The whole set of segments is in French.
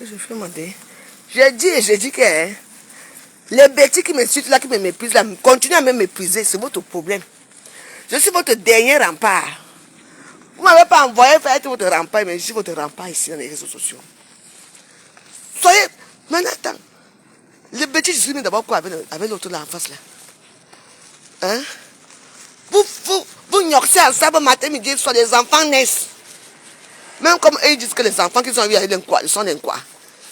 que je fais mon dé. J'ai dit et j'ai dit que hein, les bêtises qui me suivent là, qui me méprisent là, continuent à me mépriser, c'est votre problème. Je suis votre dernier rempart. Vous ne m'avez pas envoyé faire être votre rempart, mais je suis votre rempart ici dans les réseaux sociaux. Soyez. Maintenant, attends. Les bêtises, je suis mis d'abord quoi avec l'autre là en face là. Hein? Vous gnoxez ensemble matin, midi, soir, les enfants naissent. Même comme eux disent que les enfants qui sont vus avec ils sont des quoi.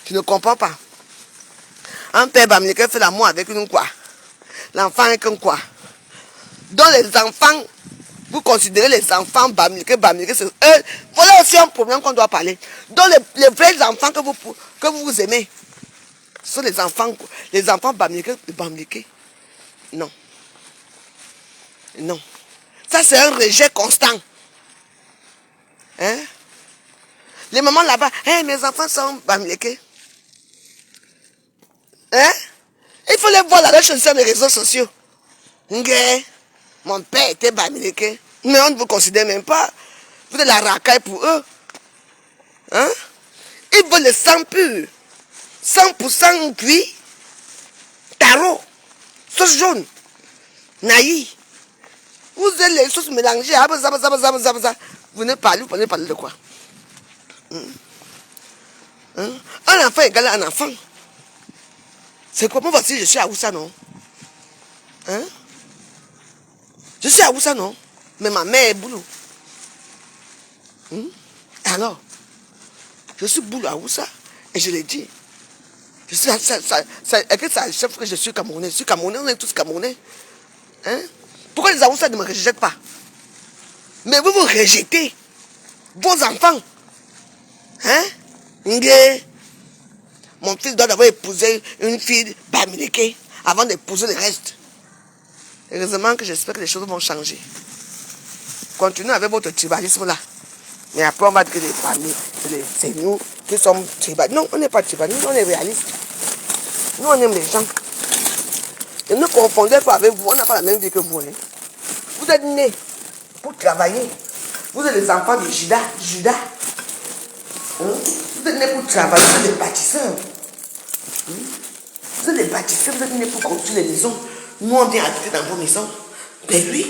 Je ne comprends pas. Un père bamileke fait l'amour avec une quoi. L'enfant est qu'un quoi. Donc les enfants, vous considérez les enfants bamileke, c'est eux. Voilà aussi un problème qu'on doit parler. Donc les vrais enfants que vous aimez, ce sont les enfants bamileke. Non. Non. Ça c'est un rejet constant. Hein? Les mamans là-bas, hey, mes enfants sont bamileke. Hein? Il faut les voir là, sur les réseaux sociaux. Okay. Mon père était bamileke. Mais on ne vous considère même pas. Vous êtes la racaille pour eux. Hein? Ils veulent le sang pur. 100% cuit. Taro. Sauce jaune. Naï. Vous êtes les sauces mélangées. Vous ne parlez de quoi? Hein? Un enfant égale un enfant. C'est quoi? Moi, voici, je suis à Oussa, non? Hein? Je suis à Oussa, non? Mais ma mère est boulot. Alors, je suis boulot à Oussa. Et je l'ai dit. Je suis, est-ce que ça chef que je suis Camerounais? Je suis Camerounais, on est tous Camerounais. Hein? Pourquoi les Aoussa ne me rejettent pas? Mais vous rejetez vos enfants. Hein? Mon fils doit d'abord épouser une fille bamileke avant d'épouser le reste. Heureusement que j'espère que les choses vont changer. Continuez avec votre tribalisme là. Mais après on va dire que les familles, c'est nous qui sommes tribalistes. Non, on n'est pas tribalistes, on est réalistes. Nous on aime les gens. Et ne confondez pas avec vous, on n'a pas la même vie que vous. Hein. Vous êtes nés pour travailler. Vous êtes les enfants de Judas. Hein? Vous êtes nés pour travailler, vous êtes des bâtisseurs. Vous êtes des bâtisseurs, vous êtes nés pour construire les maisons. Nous on vient habiter dans vos maisons. Mais lui,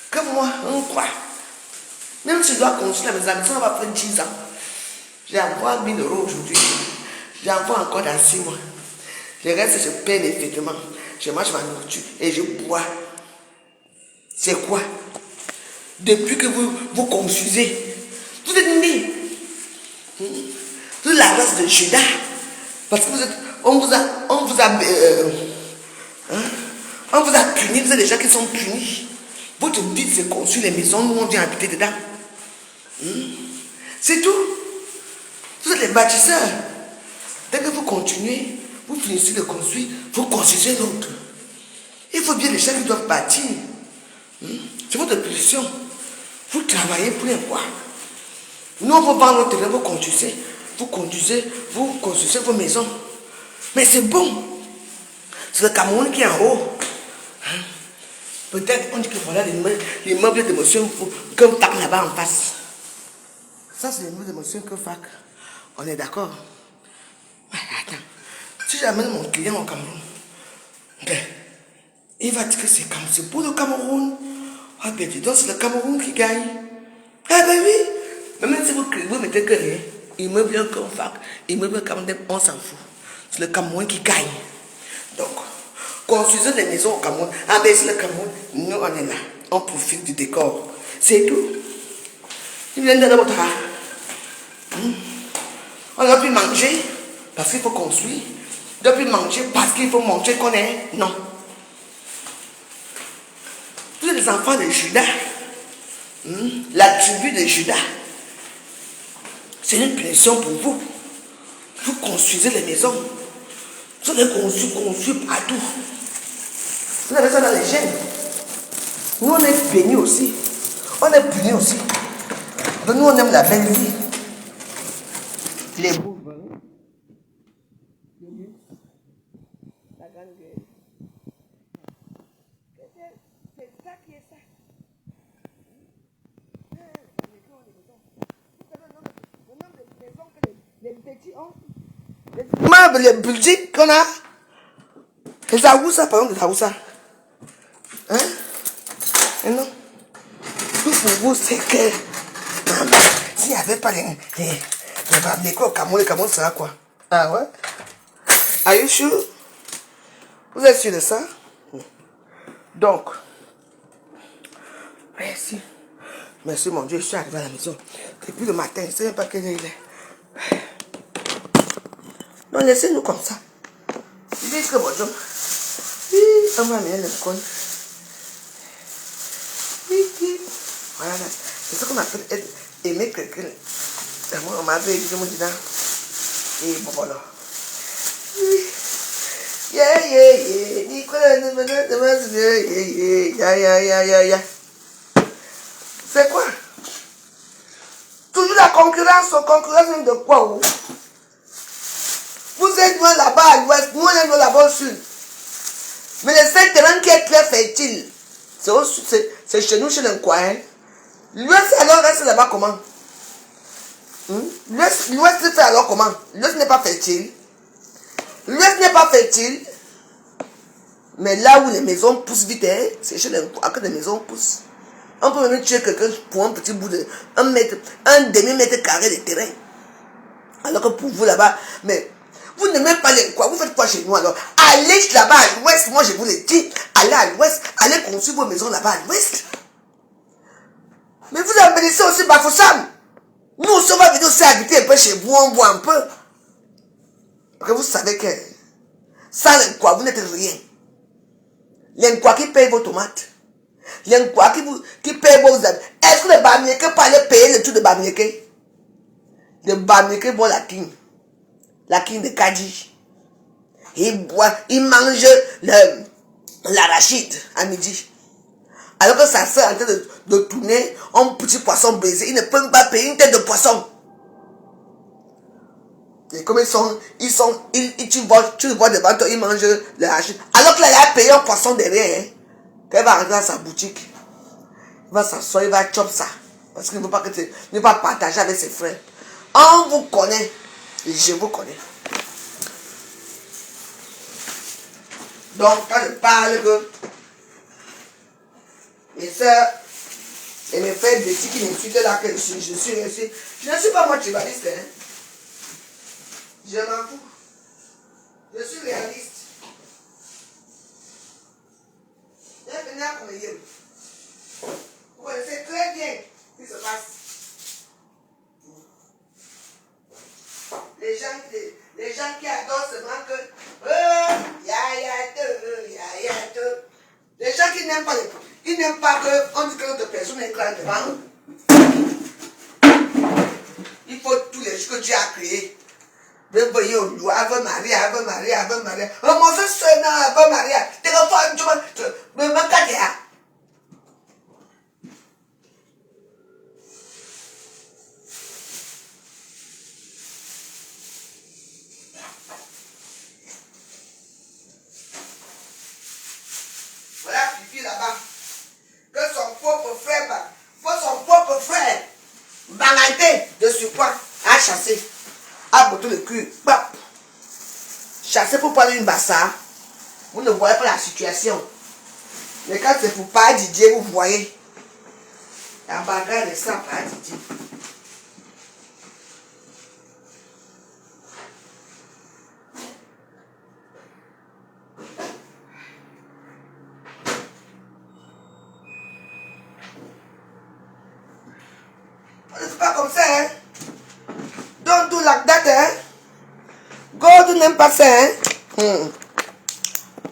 comme moi, on croit. Même si je dois construire la maison, on va prendre 10 ans. J'ai encore 1000 € aujourd'hui. J'ai encore dans 6 mois. Je reste, je paie les vêtements. Je mange ma nourriture et je bois. C'est quoi? Depuis que vous confusez, vous êtes nés. Vous êtes la race de Judas. Parce que on vous a puni, vous êtes des gens qui sont punis. Votre but c'est construire les maisons, nous on vient habiter dedans. C'est tout. Vous êtes les bâtisseurs. Dès que vous continuez, vous finissez de construire, vous construisez l'autre. Il faut bien les gens qui doivent bâtir. C'est votre position. Vous travaillez pour les quoi? Nous on vous vend notre terrain, vous construisez, vous construisez vos maisons. Mais c'est bon. C'est le Cameroun qui est en haut. Peut-être on dit que voilà les meubles d'émotion comme tape là-bas en face. Ça c'est les meubles d'émotion que FAC. On est d'accord? Attends. Si j'amène mon client au Cameroun, ben, il va dire que c'est pour le Cameroun. Ah ben dis donc c'est le Cameroun qui gagne. Ah ben oui. Même si vous mettez que rien, immeuble comme FAC, immeuble comme on s'en fout. C'est le Cameroun qui gagne. Donc, construisez les maisons au Cameroun. Ah ben c'est le Cameroun. Nous on est là. On profite du décor. C'est tout. Il vient de votre art. On doit plus manger parce qu'il faut construire. On doit plus manger parce qu'il faut montrer qu'on est. Non. Tous les enfants de Judas, la tribu de Judas, c'est une punition pour vous. Vous construisez les maisons. Vous allez construire partout. Vous avez ça dans les gènes. Nous on est bénis aussi. On est punis aussi. Donc nous on aime la belle vie. Les beaux vins. La grande gueule. C'est ça qui est ça. Vous savez le nombre de maisons que les Le budget qu'on a, les Aoussa, par exemple, les Aoussa. Hein? Et non. Tout pour vous, c'est que s'il n'y avait pas les Bameko au Cameroun, le Cameroun sera quoi? Ah ouais? Are you sure? Vous êtes sûr de ça? Donc, merci. Merci mon Dieu, je suis arrivé à la maison. Depuis le matin, je ne sais même pas quelle heure il est. Donc laissez-nous comme ça. Ils disent que bonjour. On va amener le con. Voilà, c'est ce qu'on appelle aimer quelqu'un. On m'avait dit, je me dis là. Et bon voilà. Yeah, yeah, yeah. Nicolas, yeah. C'est quoi? Toujours la concurrence de quoi? Oh? Vous êtes loin là-bas à l'ouest, nous on est loin là-bas au sud. Mais le seul terrain qui est très fertile, c'est chez nous, chez le coin. Hein? L'ouest alors reste là-bas comment? L'ouest fait alors comment? L'ouest n'est pas fertile. L'ouest n'est pas fertile. Mais là où les maisons poussent vite, hein, c'est chez les coins que les maisons poussent. On peut même tuer quelqu'un pour un petit bout de un demi-mètre carré de terrain. Alors que pour vous là-bas, mais vous n'aimez pas les quoi, vous faites quoi chez nous alors? Allez là-bas à l'ouest, moi je vous le dis, allez à l'ouest, allez construire vos maisons là-bas à l'ouest. Mais vous embellissez aussi Bafoussam. Nous aussi on va venir aussi habiter un peu chez vous, on boit un peu. Parce que vous savez que sans l'enquoi, vous n'êtes rien. L'enquoi qui paye vos tomates. L'enquoi qui paye vos amis. Est-ce que les Bamileke peuvent aller payer le tout de Bamileke? Les Bamileke boivent la king de Kadi. Ils mangent l'arachide à midi. Alors que ça sert en train de tourner un petit poisson brisé. Ils ne peuvent pas payer une tête de poisson. Et comme tu vois devant toi, ils mangent l'arachide. Alors que là, il a payé un poisson derrière. Hein, quand il va rentrer dans sa boutique, il va s'asseoir, il va chop ça. Parce qu'il ne veut pas ne pas partager avec ses frères. On vous connaît. Je vous connais. Donc, quand je parle que mes soeurs et mes frères petits qui m'insultent là que je suis réussi, je ne suis pas moi tribaliste. Hein. Je m'en fous. Je suis réaliste. Vous connaissez très bien ce qui se passe. Les gens qui adorent seulement que les gens qui n'aiment pas ils n'aiment pas qu'on dise que l'autre personne est grande devant. Il faut tous les jours que Dieu a créés. Ave Maria. Oh mon fils, Ave Maria. Téléphone, tu me caderas. Voilà Fifi là-bas. Que son propre frère, banalité de surpoids, a chassé. A botté le cul. Chassé pour prendre une bassard. Vous ne voyez pas la situation. Mais quand c'est pour pas Didier, vous voyez. La bagarre de ça, pas Didier. C'est pas comme ça, hein. Don't do like that, hein. God n'aime pas ça, hein.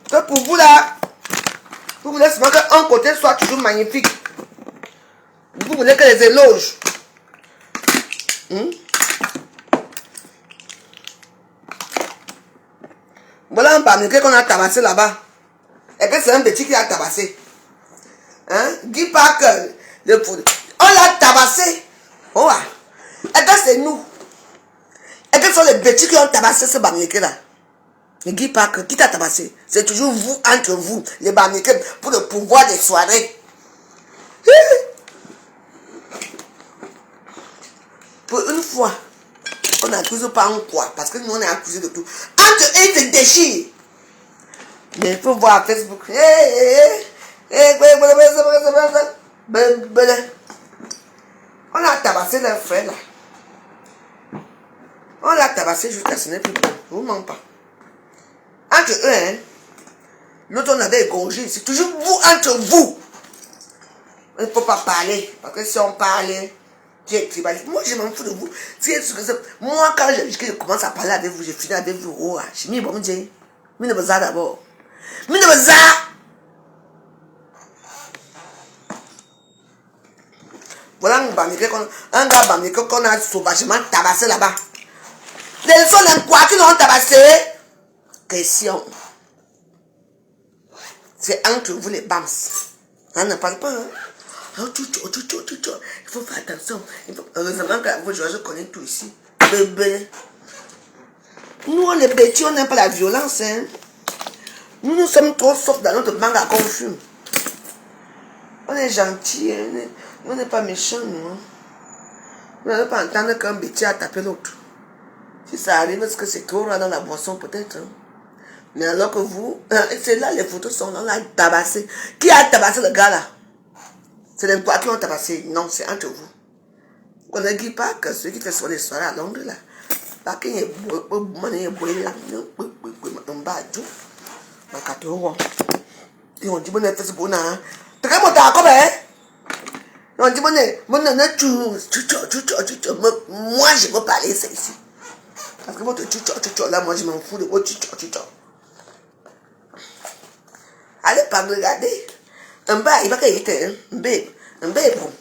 Que pour vous là, vous voulez seulement qu'un côté soit toujours magnifique. Vous voulez que les éloges. Voilà un Bamileke qu'on a tabassé là-bas. Et que c'est un petit qui a tabassé. Hein? Guy Parker, on l'a tabassé. Oh, et que c'est nous. Et que ce sont les petits qui ont tabassé ce Bamileke là. Le Guy Parker, qui t'a tabassé? C'est toujours vous, entre vous, les Bamileke, pour le pouvoir des soirées. Pour une fois, on n'accuse pas en quoi? Parce que nous, on est accusé de tout. Entre eux, ils se déchirent. Mais il faut voir Facebook. On a tabassé leur frère là. On l'a tabassé jusqu'à ce n'est plus bon. Je vous mens pas. Entre eux, hein. L'autre, on avait égorgé. C'est toujours vous, entre vous. Il ne faut pas parler. Parce que si on parle, tu es tribaliste. Moi, je m'en fous de vous. Moi, quand je commence à parler avec vous, je finis avec vous. Oh, je m'y bon dire. Mais ne me ça d'abord. Mais ne me ça. Voilà un gars bamnique qu'on a sauvagement tabassé là-bas. Les gens n'aiment quoi qu'ils l'ont tabassé? Question. C'est entre vous les bams. On ne parle pas. Hein? Oh, il faut faire attention. Heureusement que je connais tout ici. Bébé. Nous, on est petits, on n'aime pas la violence. Hein? Nous sommes trop soft dans notre mangue à confus. On est gentils. Hein? On n'est pas méchants, nous. Hein? On n'allez pas entendre qu'un bêtise a tapé l'autre. Si ça arrive, est-ce que c'est trop rare dans la boisson, peut-être? Hein? Mais alors que vous, c'est là, les photos sont là, on a tabassé. Qui a tabassé le gars là? C'est les bois qui ont tabassé. Non, c'est entre vous. On ne dit pas que ceux qui font sur les soirées à Londres là. Parce qu'il y a et on dit bon c'est bon hein. Tu as mon d'accord hein? On dit bon moi je veux parler c'est ici. Parce que votre tu là moi je m'en fous de votre tu. Allez pas me regarder. Un bas il va qu'il était un bébé bon.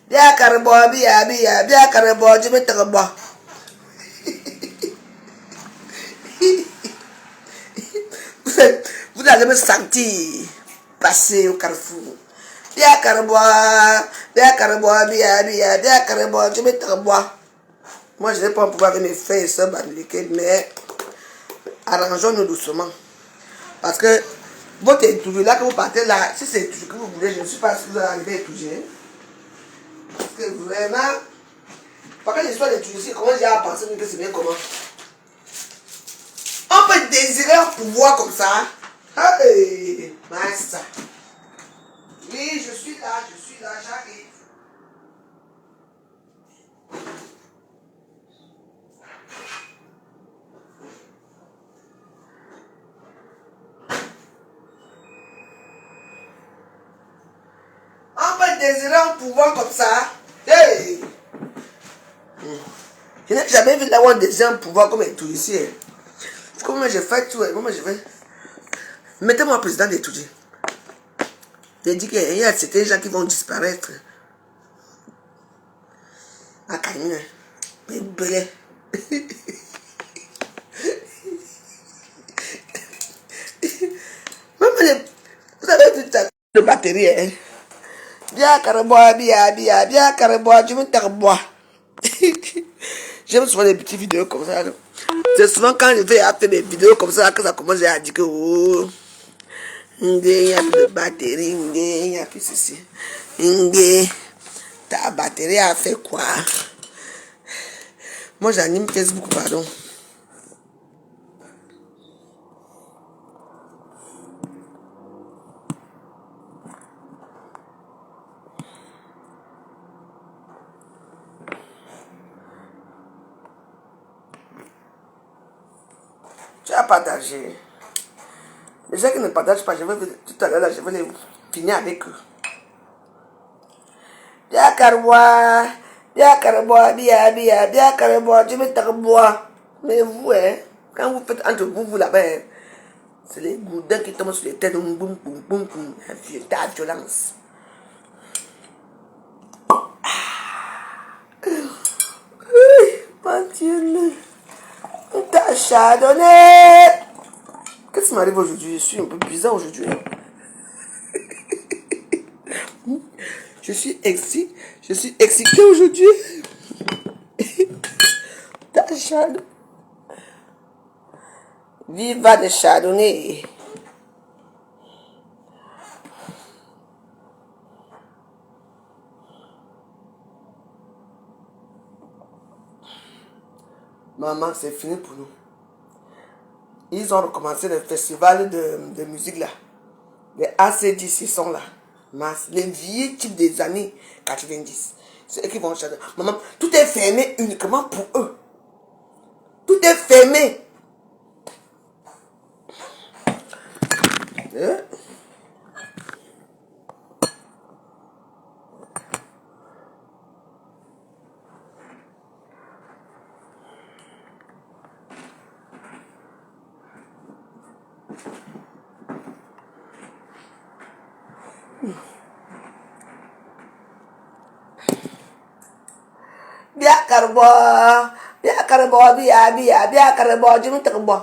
Bien carbo bien carbo je vais te revoir. Vous allez me sentir passer au carrefour. Bien carbo bien carbo je vais te revoir. Moi je n'ai pas pouvoir avec mes frères et soeurs américaines, mais arrangeons-nous doucement. Parce que votre étude là que vous partez là, si c'est tout ce que vous voulez, je ne suis pas sûr que vous allez arriver à étudier. Parce que vraiment, par contre l'histoire d'étudier ici, comment j'ai à penser que c'est bien comment? On peut désirer un pouvoir comme ça. Hey, master. Oui, je suis là, j'arrive. On peut désirer un pouvoir comme ça. Hey! Je n'ai jamais vu là où on désire un pouvoir comme tout ici. Comment je fais tout, comment je vais. Mettez-moi président d'étudier. J'ai dit qu'il y a certains gens qui vont disparaître. À Camille. Mais belé. Vous avez vu ta de batterie, hein? Bien carbois, bien carbois, je veux carbois. J'aime souvent les petites vidéos comme ça. C'est souvent quand je fais faire des vidéos comme ça que ça commence à dire que oh, il y a plus de batterie, il y a plus ceci. Ta batterie a fait quoi? Moi j'anime Facebook, pardon. Tu as partagé. Les gens qui ne partagent pas, tout à l'heure, je vais les finir avec eux. Bien carbois, bien carbois, je vais carbois. Mais vous, hein, quand vous faites entre vous là-bas, hein, c'est les goudins qui tombent sur les têtes, boum, boum, boum, boum, la violence. Mon Dieu, t'as chardonnay. Qu'est-ce qui m'arrive aujourd'hui? Je suis un peu bizarre aujourd'hui. Je suis excitée aujourd'hui. T'as chardonnay. Viva de chardonnay. Maman, c'est fini pour nous. Ils ont recommencé le festival de musique là. Les AC10, ils sont là. Les vieux types des années 90. C'est eux qui vont chanter. Maman, tout est fermé uniquement pour eux. Tout est fermé. Hein? Bien carbo, bien carbo, bien carbo, je me carbo.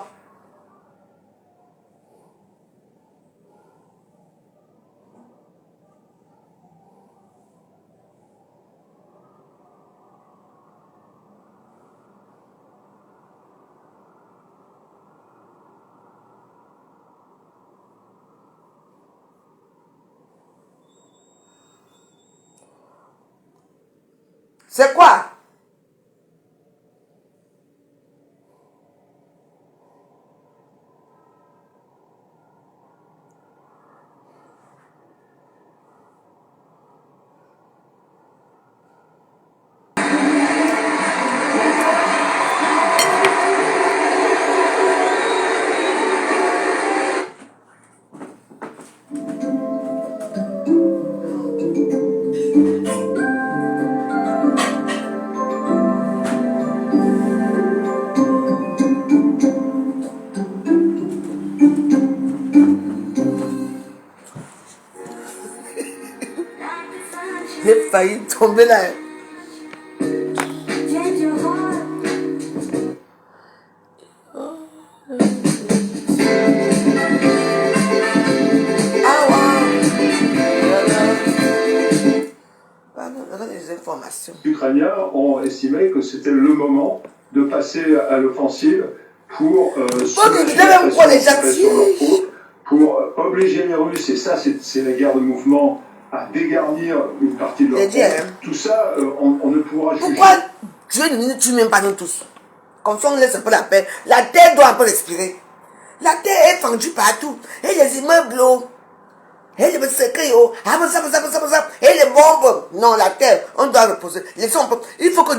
C'est quoi? J'ai failli tomber là. Ah ouais. Les informations. Les Ukrainiens ont estimé que c'était le moment de passer à l'offensive pour pour obliger les Russes, et ça c'est la guerre de mouvement, à dégarnir une partie de leur front. Tout ça, on ne pourra juger. Pourquoi Dieu ne nous tue même pas nous tous? Comme ça on laisse un peu la paix. La terre doit un peu respirer. La terre est fendue partout. Et les immeubles, et les secrets, et les bombes. Non, la terre, on doit reposer. Il faut que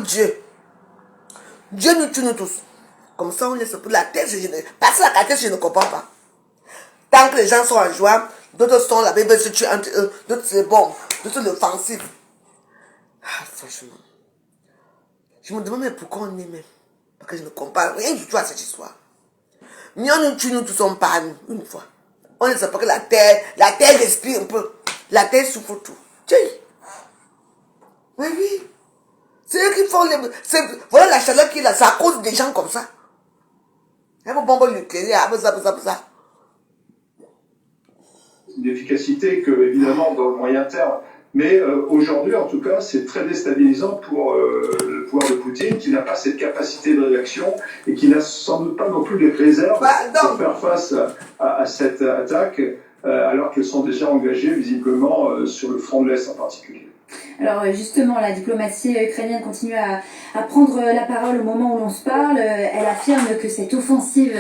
Dieu nous tue nous tous. Comme ça on laisse un peu la terre. Parce que la terre, je ne comprends pas. Tant que les gens sont en joie, d'autres sont là, ils veulent se tuer entre eux, d'autres c'est bon, d'autres l'offensive. Ah, franchement. Je me demande même pourquoi on est même. Parce que je ne comprends rien du tout à cette histoire. Mais on nous tue, nous tous on parle une fois. On ne sait pas que la terre respire un peu. La terre souffre tout. Tiens. Oui, oui. C'est eux qui font les... Voilà la chaleur qui est là, c'est à cause des gens comme ça. Il y a vos bombes nucléaires, ça. D'efficacité que, évidemment, dans le moyen terme. Mais aujourd'hui, en tout cas, c'est très déstabilisant pour le pouvoir de Poutine, qui n'a pas cette capacité de réaction et qui n'a sans doute pas non plus les réserves pour faire face à cette attaque, alors qu'elles sont déjà engagées visiblement sur le front de l'Est en particulier. Alors justement, la diplomatie ukrainienne continue à prendre la parole au moment où l'on se parle. Elle affirme que cette offensive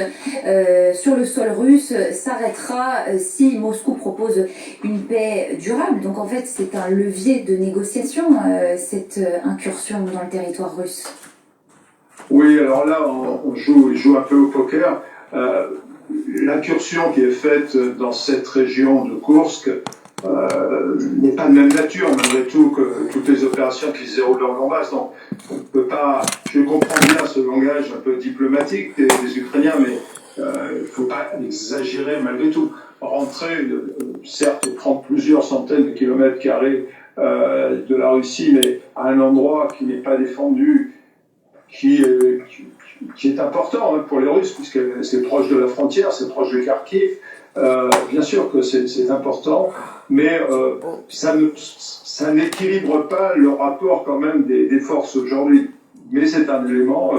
sur le sol russe s'arrêtera si Moscou propose une paix durable. Donc en fait, c'est un levier de négociation, cette incursion dans le territoire russe. Oui, alors là, on joue un peu au poker. L'incursion qui est faite dans cette région de Koursk n'est pas de même nature, malgré tout, que toutes les opérations qui se déroulent dans le Donbass. Donc, on ne peut pas... Je comprends bien ce langage un peu diplomatique des Ukrainiens, mais il ne faut pas exagérer malgré tout. Rentrer, certes, prendre plusieurs centaines de kilomètres carrés de la Russie, mais à un endroit qui n'est pas défendu, qui est important pour les Russes, puisque c'est proche de la frontière, c'est proche de Kharkiv. Bien sûr que c'est important, mais ça n'équilibre pas le rapport quand même des forces aujourd'hui. Mais c'est un élément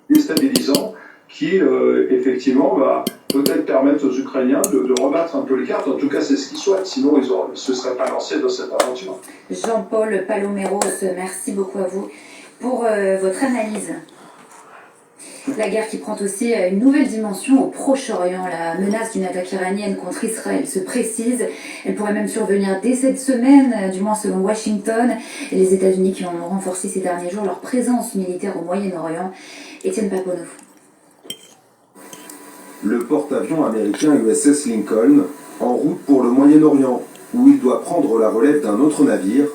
déstabilisant qui, effectivement, va peut-être permettre aux Ukrainiens de rebattre un peu les cartes. En tout cas, c'est ce qu'ils souhaitent, sinon ils ne se seraient pas lancés dans cette aventure. Jean-Paul Paloméros, merci beaucoup à vous pour votre analyse. La guerre qui prend aussi une nouvelle dimension au Proche-Orient. La menace d'une attaque iranienne contre Israël se précise. Elle pourrait même survenir dès cette semaine, du moins selon Washington. Et les États-Unis qui ont renforcé ces derniers jours leur présence militaire au Moyen-Orient. Étienne Paponeau. Le porte-avions américain USS Lincoln, en route pour le Moyen-Orient, où il doit prendre la relève d'un autre navire,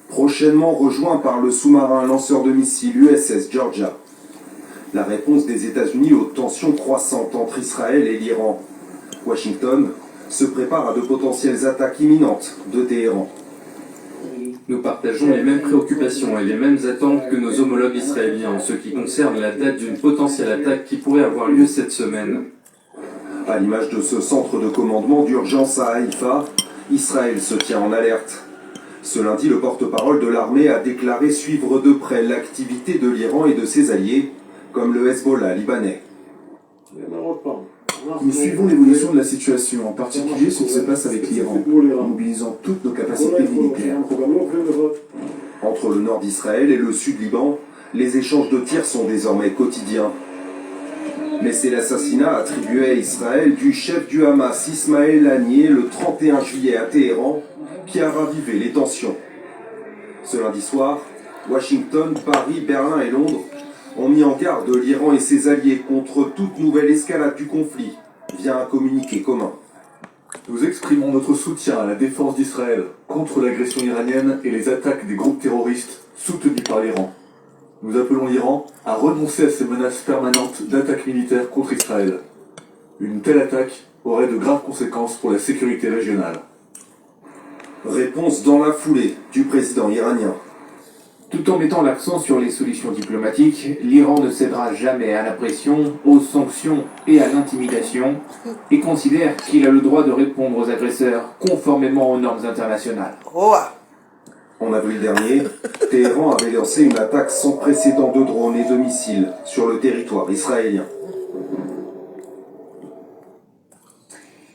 prochainement rejoint par le sous-marin lanceur de missiles USS Georgia. La réponse des États-Unis aux tensions croissantes entre Israël et l'Iran. Washington se prépare à de potentielles attaques imminentes de Téhéran. Nous partageons les mêmes préoccupations et les mêmes attentes que nos homologues israéliens en ce qui concerne la date d'une potentielle attaque qui pourrait avoir lieu cette semaine. À l'image de ce centre de commandement d'urgence à Haïfa, Israël se tient en alerte. Ce lundi, le porte-parole de l'armée a déclaré suivre de près l'activité de l'Iran et de ses alliés, comme le Hezbollah libanais. Nous suivons l'évolution de la situation, en particulier ce qui se passe avec l'Iran, en mobilisant toutes nos capacités militaires. Entre le nord d'Israël et le sud Liban, les échanges de tirs sont désormais quotidiens. Mais c'est l'assassinat attribué à Israël du chef du Hamas, Ismaël Haniyeh, le 31 juillet à Téhéran, qui a ravivé les tensions. Ce lundi soir, Washington, Paris, Berlin et Londres ont mis en garde l'Iran et ses alliés contre toute nouvelle escalade du conflit via un communiqué commun. Nous exprimons notre soutien à la défense d'Israël contre l'agression iranienne et les attaques des groupes terroristes soutenus par l'Iran. Nous appelons l'Iran à renoncer à ces menaces permanentes d'attaques militaires contre Israël. Une telle attaque aurait de graves conséquences pour la sécurité régionale. Réponse dans la foulée du président iranien. Tout en mettant l'accent sur les solutions diplomatiques, l'Iran ne cédera jamais à la pression, aux sanctions et à l'intimidation, et considère qu'il a le droit de répondre aux agresseurs conformément aux normes internationales. En avril dernier, Téhéran avait lancé une attaque sans précédent de drones et de missiles sur le territoire israélien.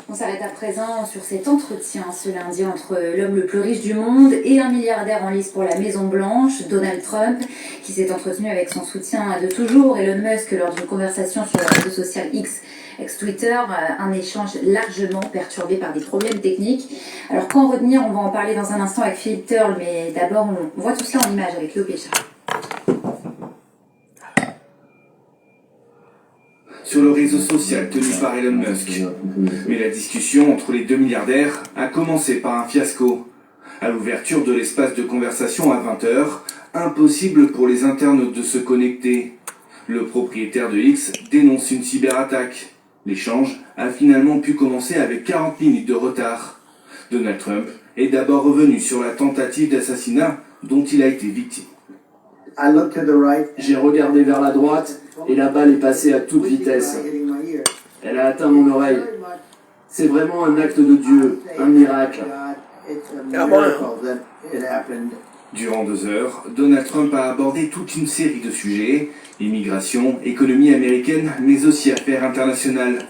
On s'arrête à présent sur cet entretien ce lundi entre l'homme le plus riche du monde et un milliardaire en lice pour la Maison-Blanche, Donald Trump, qui s'est entretenu avec son soutien de toujours, Elon Musk, lors d'une conversation sur le réseau social X, ex-Twitter, un échange largement perturbé par des problèmes techniques. Alors qu'en retenir, on va en parler dans un instant avec Philippe Turle, mais d'abord on voit tout cela en image avec Léo Péchard. Sur le réseau social tenu par Elon Musk. Mais la discussion entre les deux milliardaires a commencé par un fiasco. À l'ouverture de l'espace de conversation à 20h, impossible pour les internautes de se connecter. Le propriétaire de X dénonce une cyberattaque. L'échange a finalement pu commencer avec 40 minutes de retard. Donald Trump est d'abord revenu sur la tentative d'assassinat dont il a été victime. J'ai regardé vers la droite et la balle est passée à toute vitesse. Elle a atteint mon oreille. C'est vraiment un acte de Dieu, un miracle. Durant 2 heures, Donald Trump a abordé toute une série de sujets, immigration, économie américaine, mais aussi affaires internationales.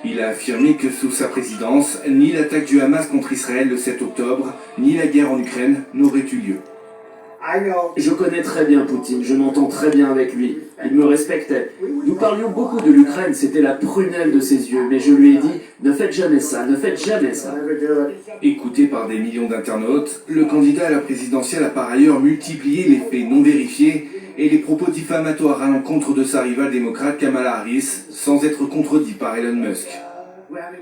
Il a affirmé que sous sa présidence, ni l'attaque du Hamas contre Israël le 7 octobre, ni la guerre en Ukraine n'auraient eu lieu. Je connais très bien Poutine, je m'entends très bien avec lui. Il me respectait. Nous parlions beaucoup de l'Ukraine, c'était la prunelle de ses yeux, mais je lui ai dit « Ne faites jamais ça, ne faites jamais ça ». Écouté par des millions d'internautes, le candidat à la présidentielle a par ailleurs multiplié les faits non vérifiés et les propos diffamatoires à l'encontre de sa rivale démocrate Kamala Harris, sans être contredit par Elon Musk.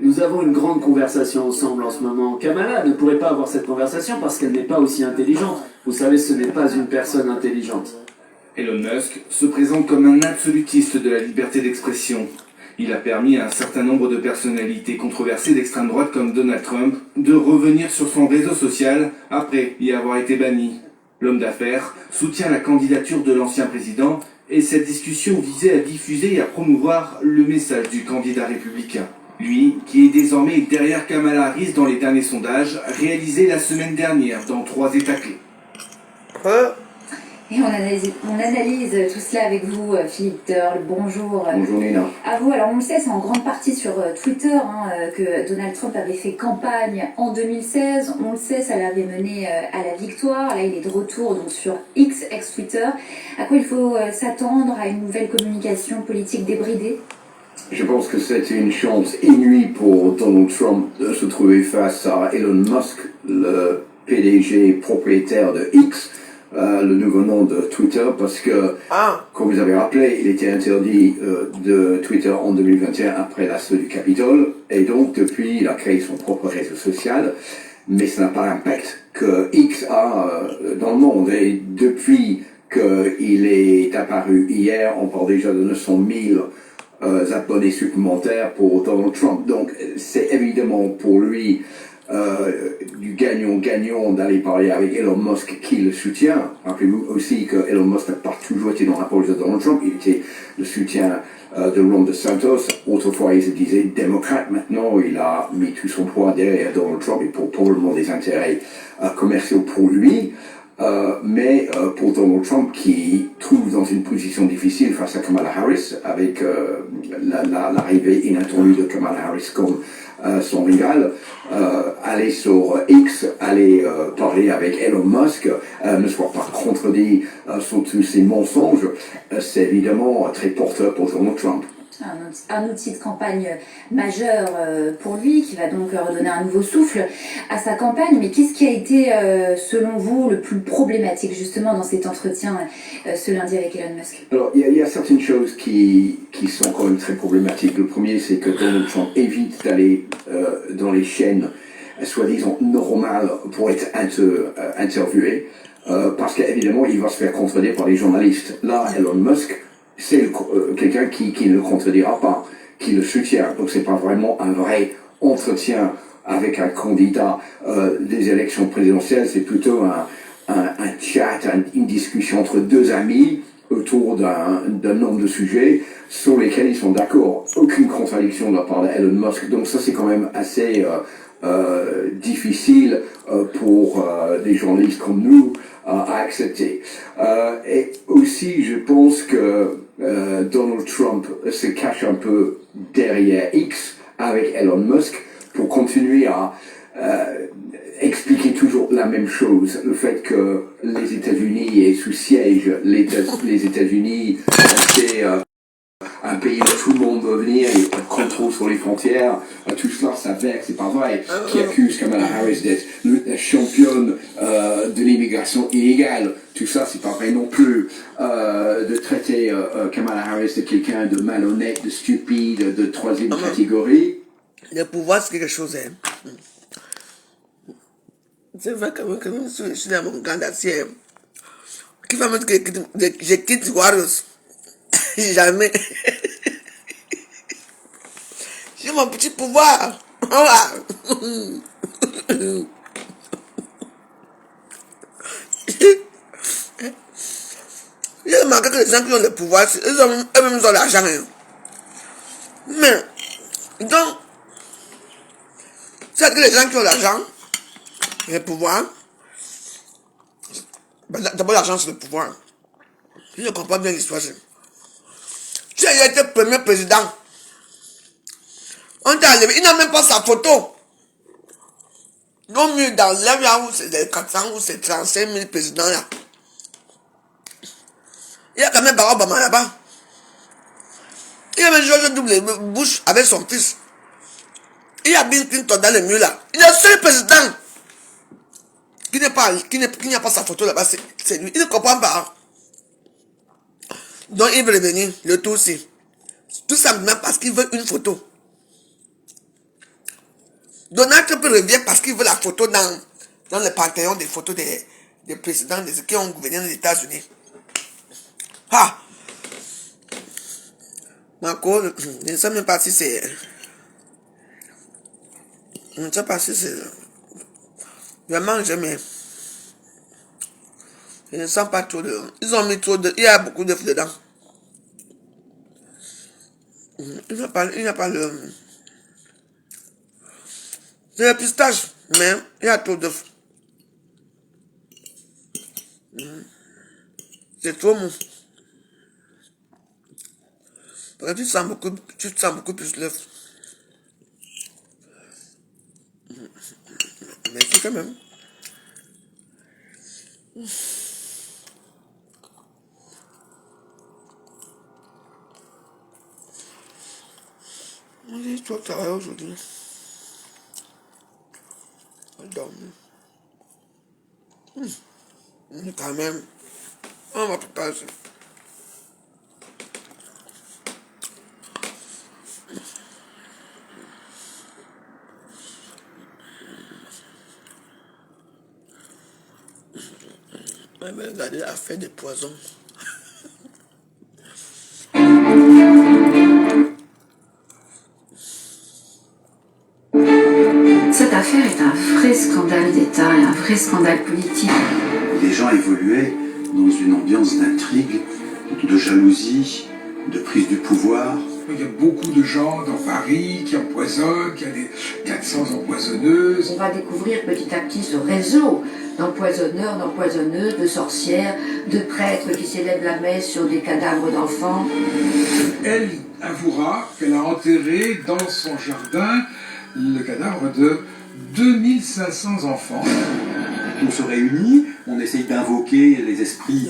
Nous avons une grande conversation ensemble en ce moment. Kamala ne pourrait pas avoir cette conversation parce qu'elle n'est pas aussi intelligente. Vous savez, ce n'est pas une personne intelligente. Elon Musk se présente comme un absolutiste de la liberté d'expression. Il a permis à un certain nombre de personnalités controversées d'extrême droite comme Donald Trump de revenir sur son réseau social après y avoir été banni. L'homme d'affaires soutient la candidature de l'ancien président et cette discussion visait à diffuser et à promouvoir le message du candidat républicain. Lui, qui est désormais derrière Kamala Harris dans les derniers sondages réalisés la semaine dernière dans 3 États clés. Et on analyse tout cela avec vous, Philippe Turle. Bonjour. Bonjour Nina. À vous. Alors on le sait, c'est en grande partie sur Twitter que Donald Trump avait fait campagne en 2016. On le sait, ça l'avait mené à la victoire. Là, il est de retour donc sur X, ex-Twitter. À quoi il faut s'attendre? À une nouvelle communication politique débridée? Je pense que c'est une chance inouïe pour Donald Trump de se trouver face à Elon Musk, le PDG propriétaire de X, le nouveau nom de Twitter, parce que, comme vous avez rappelé, il était interdit de Twitter en 2021 après l'assaut du Capitole, et donc depuis, il a créé son propre réseau social, mais ça n'a pas l'impact que X a dans le monde. Et depuis qu'il est apparu hier, on parle déjà de 900 000 abonnés supplémentaires pour Donald Trump. Donc c'est évidemment pour lui du gagnant-gagnant d'aller parler avec Elon Musk qui le soutient. Rappelez-vous aussi que Elon Musk n'a pas toujours été dans la poche de Donald Trump, il était le soutien de Ron DeSantis. Autrefois il se disait démocrate, maintenant il a mis tout son poids derrière Donald Trump et pour probablement des intérêts commerciaux pour lui. Mais pour Donald Trump qui trouve dans une position difficile face à Kamala Harris avec l'arrivée inattendue de Kamala Harris comme son rival, aller sur X, aller parler avec Elon Musk, ne soit pas contredit sur tous ces mensonges, c'est évidemment très porteur pour Donald Trump. Un outil de campagne majeur pour lui, qui va donc redonner un nouveau souffle à sa campagne. Mais qu'est-ce qui a été, selon vous, le plus problématique justement dans cet entretien ce lundi avec Elon Musk? Alors, il y a certaines choses qui sont quand même très problématiques. Le premier, c'est que Donald Trump évite d'aller dans les chaînes soi-disant normales pour être interviewé, parce qu'évidemment, il va se faire contredire par les journalistes. Là, Elon Musk, c'est quelqu'un qui ne le contredira pas, qui le soutient. Donc c'est pas vraiment un vrai entretien avec un candidat des élections présidentielles, c'est plutôt un chat, une discussion entre deux amis autour d'un nombre de sujets sur lesquels ils sont d'accord. Aucune contradiction de la part d'Elon Musk. Donc ça c'est quand même assez difficile pour des journalistes comme nous à accepter. Et aussi je pense que Donald Trump se cache un peu derrière X avec Elon Musk pour continuer à expliquer toujours la même chose. Le fait que les États-Unis est sous siège, les États-Unis c'est un pays où tout le monde veut venir, il n'y a pas de contrôle sur les frontières, tout cela s'avère, c'est pas vrai, qui accuse Kamala Harris d'être la championne de l'immigration illégale. Tout ça, c'est pas vrai non plus. De traiter Kamala Harris de quelqu'un de malhonnête, de stupide, de troisième catégorie. Le pouvoir, c'est quelque chose, hein. C'est vrai que je suis dans mon camp d'acier. Qui va me dire que je quitte Warriors? Jamais. J'ai mon petit pouvoir. Voilà. J'ai remarqué que les gens qui ont le pouvoir, eux-mêmes ont l'argent. Hein. Mais, donc, c'est que les gens qui ont l'argent, le pouvoir, d'abord l'argent c'est le pouvoir. Je ne comprends pas bien l'histoire. Tu as été premier président. On t'a enlevé, il n'a même pas sa photo. Non mieux dans l'heure où c'est les 400 ou c'est 35 000 présidents là. Il y a quand même Barack Obama là-bas. Il y a même George W. Bush avec son fils. Il y a Bill Clinton dans le mur là. Il est le seul président qui n'a pas sa photo là-bas. C'est lui. Il ne comprend pas. Donc il veut revenir, le tout aussi. Tout simplement parce qu'il veut une photo. Donald Trump revient parce qu'il veut la photo dans le panthéon des photos des présidents qui ont gouverné les États-Unis. Ah! Marco, je ne sais même pas si c'est... Je ne sais pas si c'est... Vraiment, jamais. Je ne sens pas trop de... Ils ont mis trop de... Il y a beaucoup d'œufs dedans. Il n'y a pas le... C'est le pistache, mais il y a trop d'œufs. C'est trop mou. Parce que tu sens beaucoup plus l'œuf. Mais c'est quand même. J'ai trop travaillé aujourd'hui. On va dormir. Quand même. On va préparer ça. Regardez l'affaire des poisons. Cette affaire est un vrai scandale d'État et un vrai scandale politique. Les gens évoluaient dans une ambiance d'intrigue, de jalousie, de prise du pouvoir. Il y a beaucoup de gens dans Paris qui empoisonnent, qui a des 400 empoisonneuses. On va découvrir petit à petit ce réseau d'empoisonneurs, d'empoisonneuses, de sorcières, de prêtres qui s'élèvent la messe sur des cadavres d'enfants. Elle avouera qu'elle a enterré dans son jardin le cadavre de 2500 enfants. On se réunit, on essaye d'invoquer les esprits.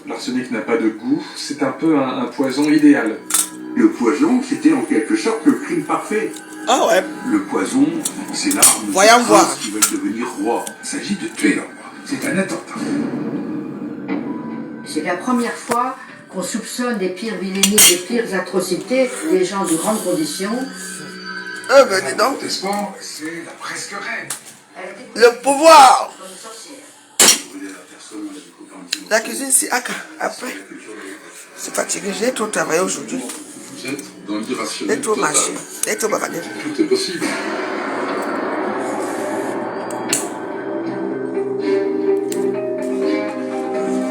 L'arsenic n'a pas de goût, c'est un peu un poison idéal. Le poison, c'était en quelque sorte le crime parfait. Ah ouais. Le poison, c'est l'arme des Voyons voir. princes qui veulent devenir rois. Il s'agit de tuer le roi. C'est un attentat. C'est la première fois qu'on soupçonne des pires vilainies, des pires atrocités, des gens de grandes conditions. Ben dis donc. C'est la presque reine. Le pouvoir. La cuisine, c'est après. C'est fatigué, j'ai trop travaillé aujourd'hui. Vous êtes dans l'irrationnel. J'ai trop marché, j'ai trop bavardé. Tout est possible.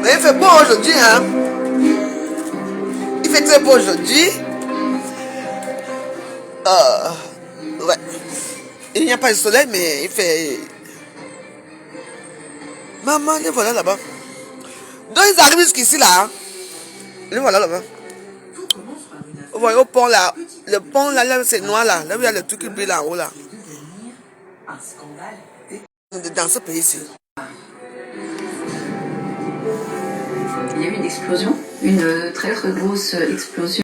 Mais il fait beau aujourd'hui, hein. Il fait très beau aujourd'hui. Ouais. Il n'y a pas de soleil, mais il fait... Maman, les voilà là-bas. Donc ils arrivent jusqu'ici là. Les voilà là-bas. Vous voyez au pont là. Le pont là, c'est noir là. Là où il y a le truc qui brille là en haut là. Dans ce pays-ci. Il y a eu une explosion, une très très grosse explosion.